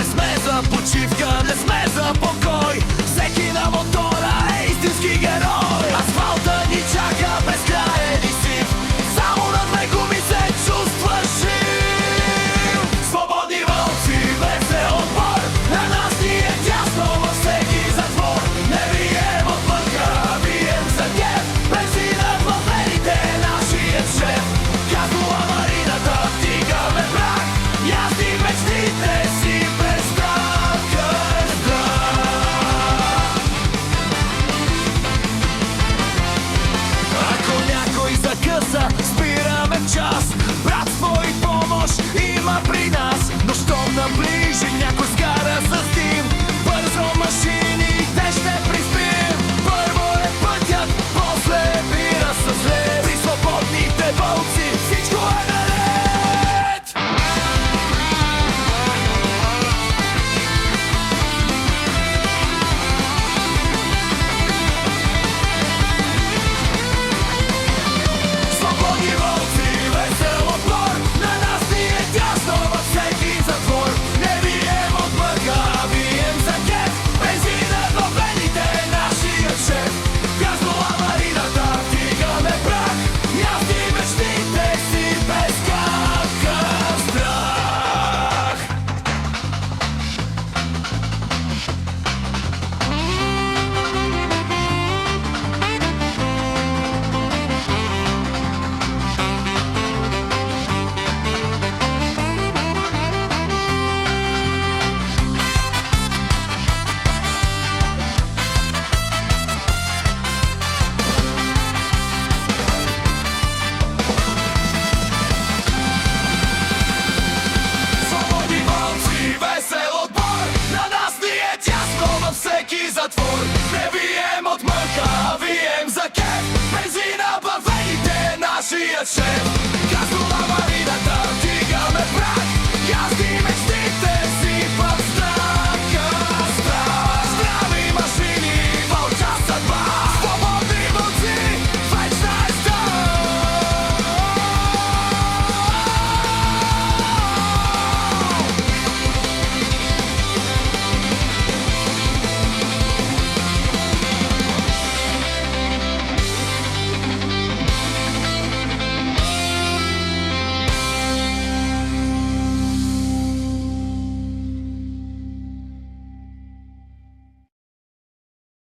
Не сме за почивка, не сме за покой. Всеки на мотора е истински герой. Асфалта ни чака безкраен и сив, само над него ми се чувства жив. Свободни вълци, весел отбор, на нас ни е тясно във всеки затвор. Не бием от мъка, бием за гев, бензинът във вените е нашият шеф. Казва аварийната, вдигаме прах, язди мечтите си без страх, без страх. Ако някой закъса, спираме в час. Братство и помощ има при нас. Но щом наближи някой с гара с дим, бързо машините ще приспим. Първо е пътят, после бира с лед. При свободните вълци всичко е наред. Свободни вълци, весел отбор, на нас ни е тясно във всеки затвор. Не бием от мъка, бием за кеф, бензинът във вените е нашият шеф. Газно аварийната, вдигаме прах, язди мечтите си без какъв страх. Свободни вълци, весел отбор, на нас ни е тясно във всеки затвор. Не бием от мъка, вием за кеф, бензина във вените е нашият шеф. Газно аварийната, вдигаме прах, язди мечти